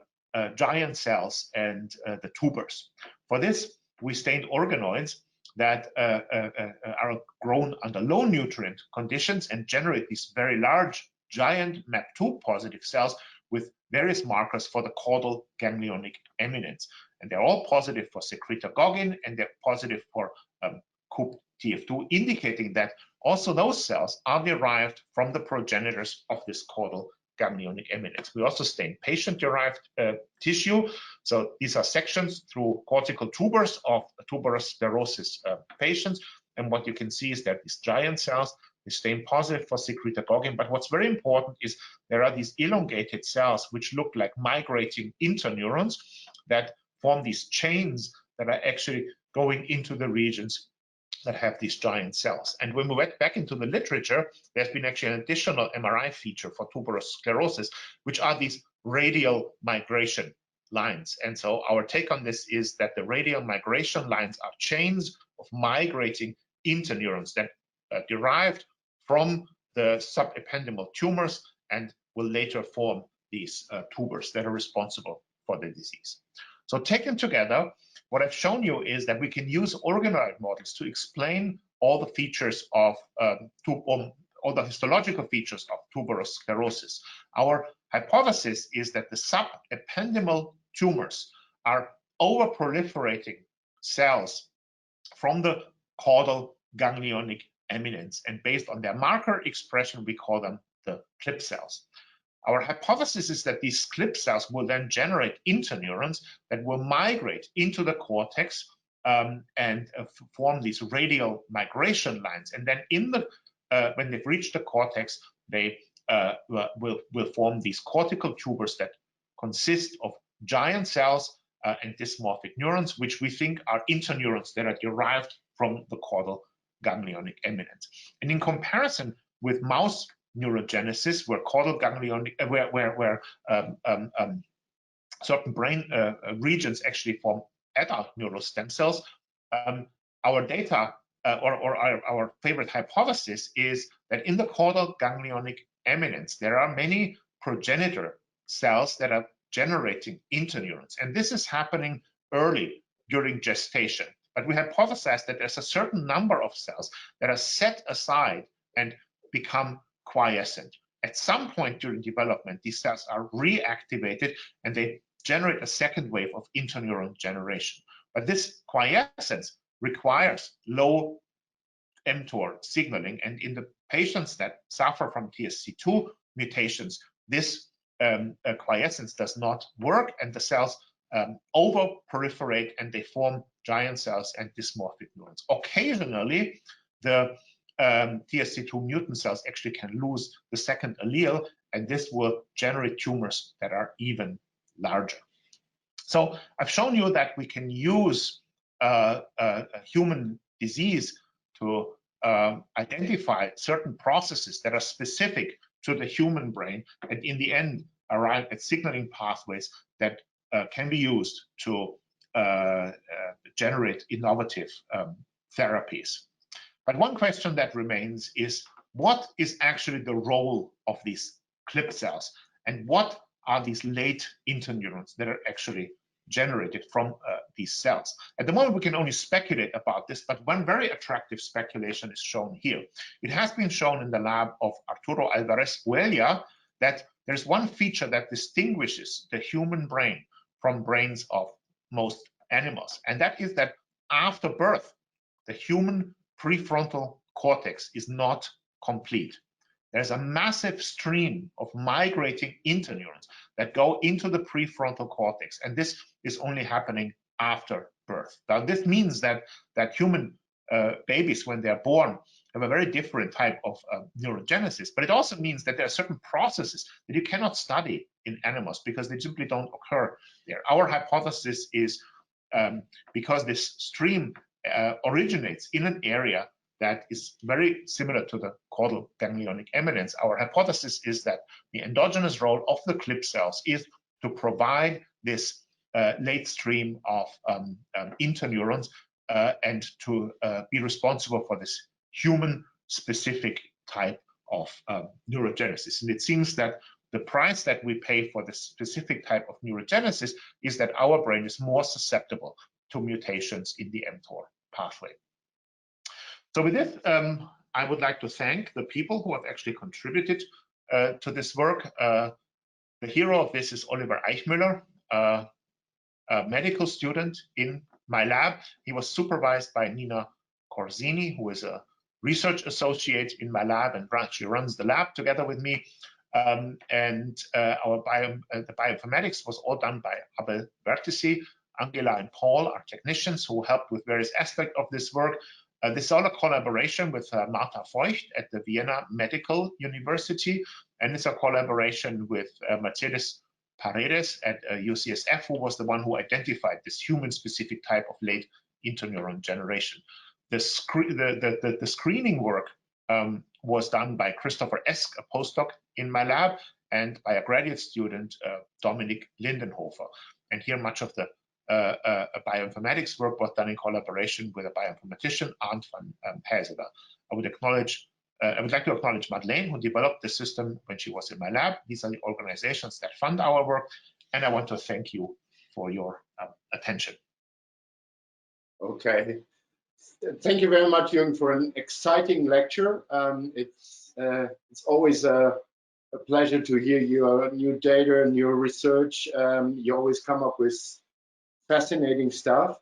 giant cells and the tubers? For this, we stained organoids that are grown under low nutrient conditions and generate these very large, giant MAP2 positive cells with various markers for the caudal ganglionic eminence. And they're all positive for secretagoguin, and they're positive for CUP-TF2, indicating that also those cells are derived from the progenitors of this caudal ganglionic eminence. We also stain patient-derived tissue. So these are sections through cortical tubers of tuberous sclerosis patients. And what you can see is that these giant cells They stain positive for secretagoguin, but what's very important is there are these elongated cells which look like migrating interneurons that form these chains that are actually going into the regions that have these giant cells. And when we went back into the literature, there's been actually an additional MRI feature for tuberous sclerosis, which are these radial migration lines. And so our take on this is that the radial migration lines are chains of migrating interneurons that are derived from the subependymal tumors and will later form these tubers that are responsible for the disease. So taken together, what I've shown you is that we can use organoid models to explain all the features of all the histological features of tuberous sclerosis. Our hypothesis is that the subependymal tumors are over-proliferating cells from the caudal ganglionic eminence, and based on their marker expression, we call them the clip cells. Our hypothesis is that these clip cells will then generate interneurons that will migrate into the cortex and form these radial migration lines. And then in the when they've reached the cortex, they will form these cortical tubers that consist of giant cells and dysmorphic neurons, which we think are interneurons that are derived from the caudal ganglionic eminence. And in comparison with mouse neurogenesis, where caudal ganglionic, where certain brain regions actually form adult neural stem cells, our data or our favorite hypothesis is that in the caudal ganglionic eminence, there are many progenitor cells that are generating interneurons, and this is happening early during gestation. But we hypothesize that there's a certain number of cells that are set aside and become quiescent. At some point during development, these cells are reactivated and they generate a second wave of interneuron generation. But this quiescence requires low mTOR signaling, and in the patients that suffer from TSC2 mutations, this quiescence does not work, and the cells over-proliferate and they form giant cells and dysmorphic neurons. Occasionally, the TSC2 mutant cells actually can lose the second allele, and this will generate tumors that are even larger. So I've shown you that we can use a human disease to identify certain processes that are specific to the human brain, and in the end arrive at signaling pathways that can be used to generate innovative therapies. But one question that remains is, what is actually the role of these clip cells, and what are these late interneurons that are actually generated from these cells? At the moment, we can only speculate about this, but one very attractive speculation is shown here. It has been shown in the lab of Arturo Alvarez-Buella that there's one feature that distinguishes the human brain from brains of most animals, and that is that after birth, the human prefrontal cortex is not complete. There's a massive stream of migrating interneurons that go into the prefrontal cortex, and this is only happening after birth. Now, this means that human babies, when they're born, have a very different type of neurogenesis, but it also means that there are certain processes that you cannot study in animals because they simply don't occur there. Our hypothesis is because this stream originates in an area that is very similar to the caudal ganglionic eminence, our hypothesis is that the endogenous role of the clip cells is to provide this late stream of interneurons and to be responsible for this human-specific type of neurogenesis. And it seems that the price that we pay for this specific type of neurogenesis is that our brain is more susceptible to mutations in the mTOR pathway. So with this, I would like to thank the people who have actually contributed to this work. The hero of this is Oliver Eichmüller, a medical student in my lab. He was supervised by Nina Corzini, who is a research associate in my lab and actually runs the lab together with me. The bioinformatics was all done by Abel Vertisi. Angela and Paul are technicians who helped with various aspects of this work. This is all a collaboration with Martha Feucht at the Vienna Medical University, and it's a collaboration with Mercedes Paredes at UCSF, who was the one who identified this human-specific type of late interneuron generation. The screening work was done by Christopher Esk, a postdoc in my lab, and by a graduate student, Dominik Lindenhofer. And here much of the bioinformatics work was done in collaboration with a bioinformatician, Arndt van Heijseler. I would like to acknowledge Madeleine, who developed the system when she was in my lab. These are the organizations that fund our work, and I want to thank you for your attention. Okay. Thank you very much, Jürgen, for an exciting lecture. It's always a pleasure to hear your new data and your research. You always come up with fascinating stuff.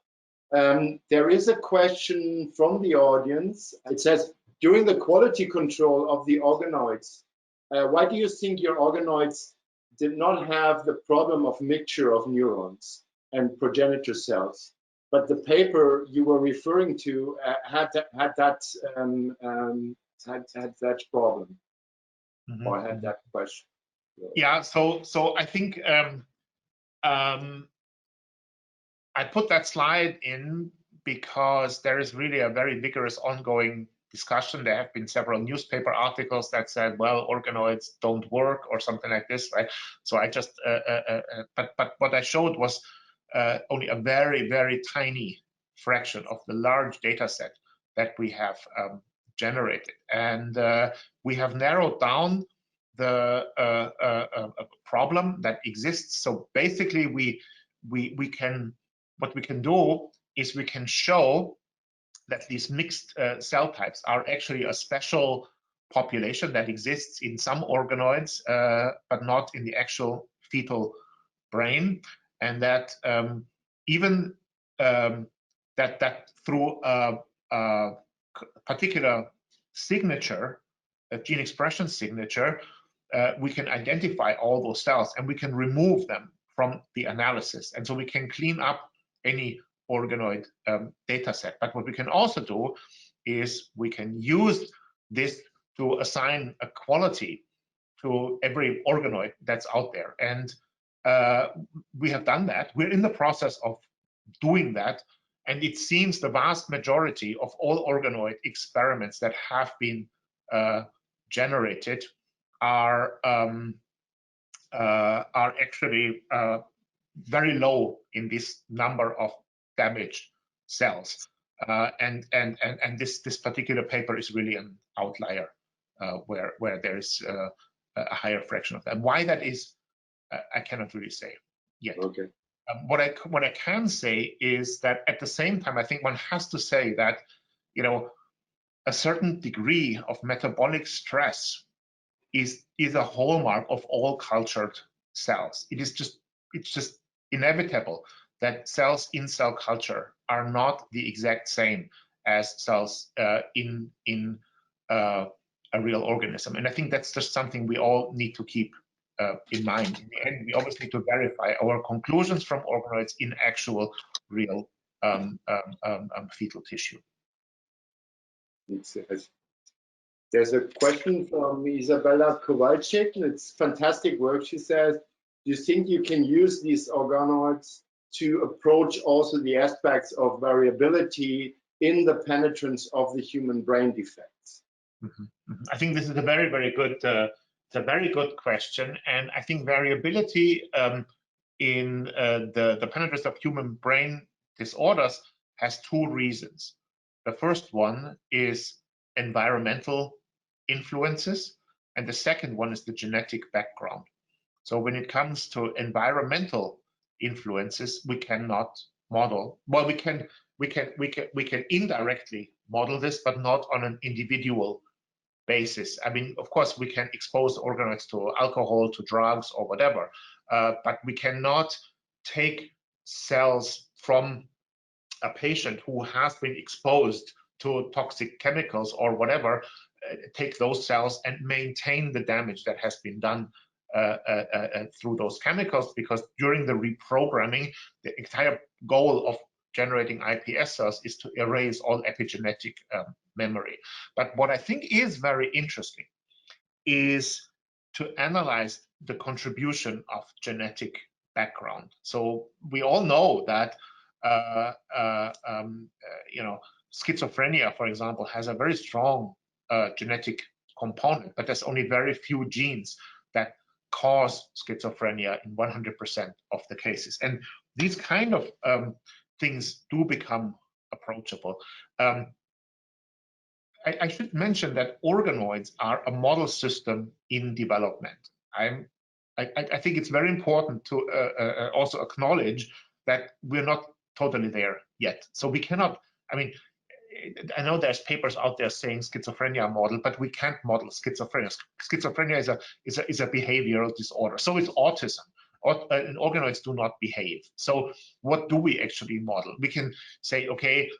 There is a question from the audience. It says, during the quality control of the organoids, why do you think your organoids did not have the problem of mixture of neurons and progenitor cells? But the paper you were referring to had that problem, or had that question. Yeah. So I think I put that slide in because there is really a very vigorous ongoing discussion. There have been several newspaper articles that said, well, organoids don't work or something like this, right? So I just, but what I showed was only a very, very tiny fraction of the large data set that we have generated. And we have narrowed down the problem that exists. So basically, what we can do is we can show that these mixed cell types are actually a special population that exists in some organoids, but not in the actual fetal brain, and that even that through a particular signature, a gene expression signature, we can identify all those cells and we can remove them from the analysis, and so we can clean up any organoid data set. But what we can also do is we can use this to assign a quality to every organoid that's out there. And we have done that. We're in the process of doing that. And it seems the vast majority of all organoid experiments that have been generated are actually very low in this number of damaged cells. And this particular paper is really an outlier where there is a higher fraction of them. Why that is, I cannot really say yet. Okay. What I can say is that at the same time, I think one has to say that, you know, a certain degree of metabolic stress is a hallmark of all cultured cells. It's just inevitable that cells in cell culture are not the exact same as cells in a real organism. And I think that's just something we all need to keep in mind. In the end, we always need to verify our conclusions from organoids in actual real fetal tissue. There's a question from Isabella Kowalczyk. It's fantastic work, she says. Do you think you can use these organoids to approach also the aspects of variability in the penetrance of the human brain defects? I think this is a very, very good, it's a very good question. And I think variability in the penetrance of human brain disorders has two reasons. The first one is environmental influences, and the second one is the genetic background. So when it comes to environmental influences, we cannot model. Well, we can indirectly model this, but not on an individual basis. I mean, of course, we can expose organoids to alcohol, to drugs, or whatever, but we cannot take cells from a patient who has been exposed to toxic chemicals or whatever, take those cells and maintain the damage that has been done through those chemicals, because during the reprogramming, the entire goal of generating iPS cells is to erase all epigenetic memory. But what I think is very interesting is to analyze the contribution of genetic background. So we all know that schizophrenia, for example, has a very strong genetic component, but there's only very few genes that cause schizophrenia in 100% of the cases. And these kind of things do become approachable. I should mention that organoids are a model system in development. I think it's very important to also acknowledge that we're not totally there yet. So we cannot, I know there's papers out there saying schizophrenia model, but we can't model schizophrenia. Schizophrenia is a behavioral disorder. So is autism. And organoids do not behave. So what do we actually model? We can say, okay,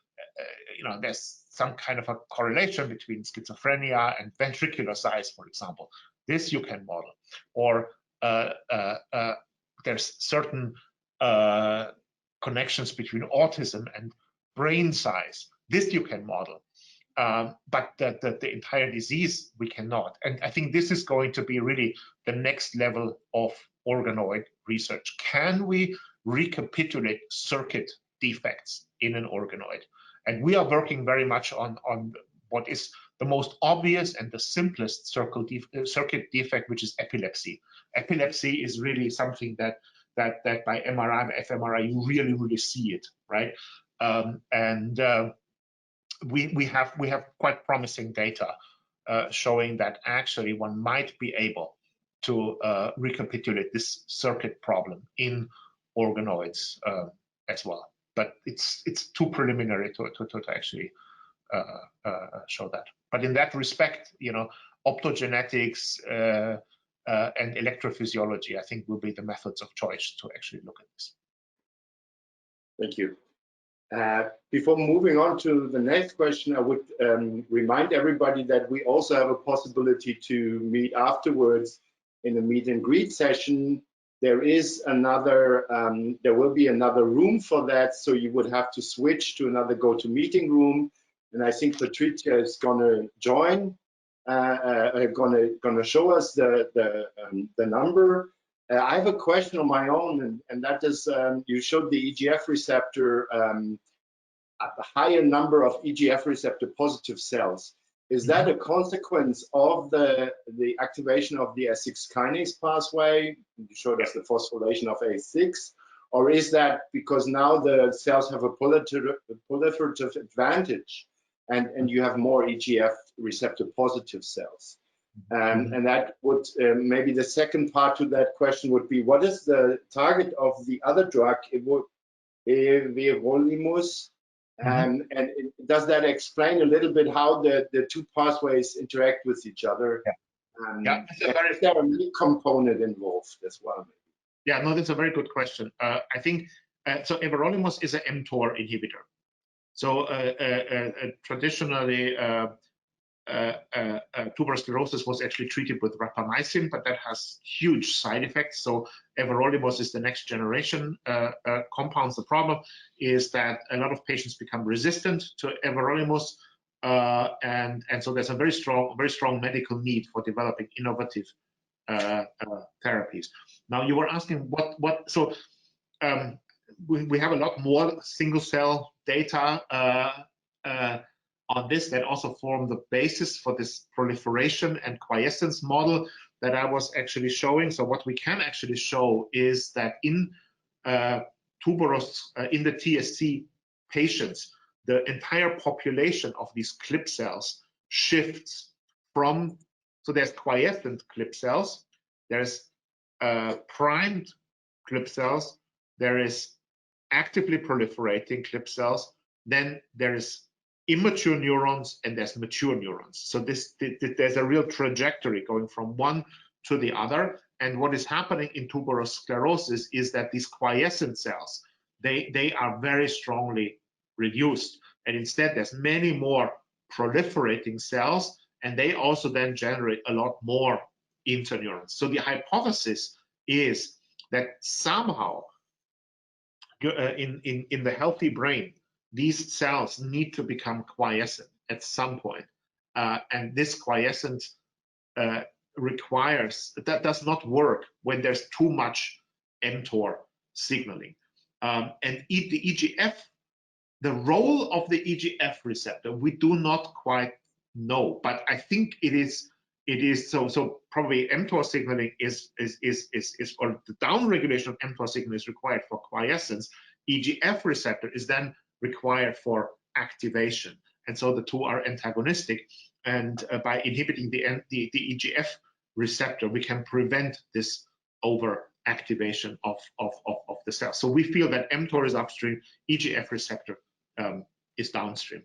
there's some kind of a correlation between schizophrenia and ventricular size, for example. This you can model. Or there's certain connections between autism and brain size. This you can model. But the entire disease we cannot. And I think this is going to be really the next level of organoid research. Can we recapitulate circuit defects in an organoid? And we are working very much on what is the most obvious and the simplest circuit defect, which is epilepsy. Epilepsy is really something that by MRI, fMRI, you really see it, right? We have quite promising data showing that actually one might be able to recapitulate this circuit problem in organoids as well. But it's too preliminary to actually show that. But in that respect, optogenetics and electrophysiology, I think, will be the methods of choice to actually look at this. Thank you. Before moving on to the next question, I would remind everybody that we also have a possibility to meet afterwards in a meet and greet session. There is another, there will be another room for that, so you would have to switch to another GoToMeeting room. And I think Patricia is going to join, going to show us the number. I have a question on my own, and that is, you showed the EGF receptor, a higher number of EGF receptor positive cells. Is that a consequence of the activation of the S6 kinase pathway? You showed us the phosphorylation of A6, or is that because now the cells have a proliferative advantage and you have more EGF receptor positive cells? And that would, maybe the second part to that question would be, what is the target of the other drug, everolimus? And does that explain a little bit how the two pathways interact with each other? Yeah, is there a new component involved as well? Yeah, no, that's a very good question. I think, so everolimus is an mTOR inhibitor. So traditionally, tuberous sclerosis was actually treated with rapamycin, but that has huge side effects. So everolimus is the next generation compounds. The problem is that a lot of patients become resistant to everolimus, and so there's a very strong medical need for developing innovative therapies. Now, you were asking what so we have a lot more single cell data on this that also form the basis for this proliferation and quiescence model that I was actually showing. So what we can actually show is that in tuberous, in the TSC patients, the entire population of these clip cells shifts from, so there's quiescent clip cells, there's primed clip cells, there is actively proliferating clip cells, then there is immature neurons and there's mature neurons. So there's a real trajectory going from one to the other. And what is happening in tuberous sclerosis is that these quiescent cells, they are very strongly reduced. And instead there's many more proliferating cells, and they also then generate a lot more interneurons. So the hypothesis is that somehow in the healthy brain, these cells need to become quiescent at some point, and this quiescence that does not work when there's too much mTOR signaling. And the EGF, the role of the EGF receptor, we do not quite know, but I think it is so probably mTOR signaling is or the downregulation of mTOR signaling is required for quiescence. EGF receptor is then required for activation, and so the two are antagonistic. And by inhibiting the EGF receptor, we can prevent this overactivation of the cell. So we feel that mTOR is upstream, EGF receptor is downstream.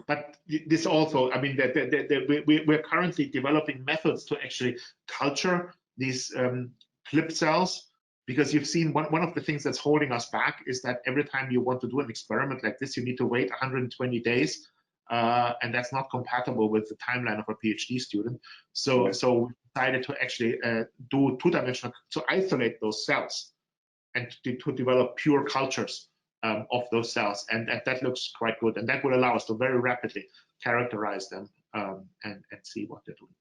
But this also, I mean, we're currently developing methods to actually culture these clip cells, because you've seen one of the things that's holding us back is that every time you want to do an experiment like this, you need to wait 120 days. And that's not compatible with the timeline of a PhD student. So, Right. So we decided to actually do two-dimensional, to isolate those cells and to develop pure cultures of those cells. And that looks quite good. And that will allow us to very rapidly characterize them and see what they're doing.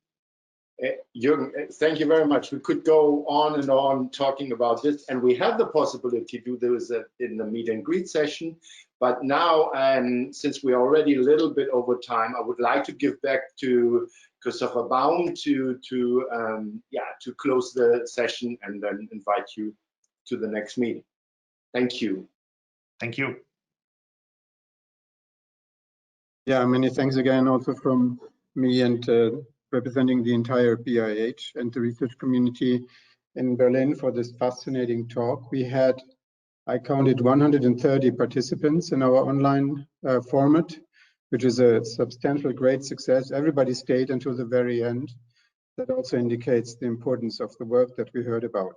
Jürgen, thank you very much. We could go on and on talking about this, and we have the possibility to do this in the meet and greet session. But now, since we're already a little bit over time, I would like to give back to Christopher Baum to close the session and then invite you to the next meeting. Thank you. Thank you. Yeah, many thanks again also from me and representing the entire BIH and the research community in Berlin for this fascinating talk. We had, I counted 130 participants in our online format, which is a substantial, great success. Everybody stayed until the very end. That also indicates the importance of the work that we heard about.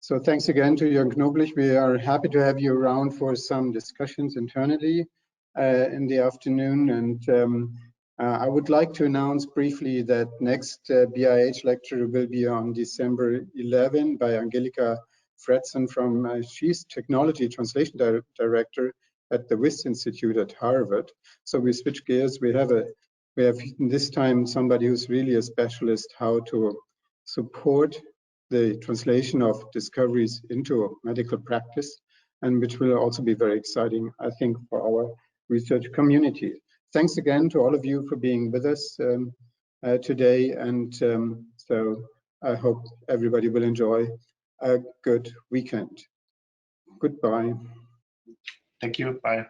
So thanks again to Jürgen Knoblich. We are happy to have you around for some discussions internally in the afternoon. And I would like to announce briefly that next BIH lecture will be on December 11 by Angelika Fredson from, she's Technology Translation Director at the Wyss Institute at Harvard. So we switch gears. We have this time somebody who's really a specialist how to support the translation of discoveries into medical practice, and which will also be very exciting, I think, for our research community. Thanks again to all of you for being with us today, and so I hope everybody will enjoy a good weekend. Goodbye. Thank you. Bye.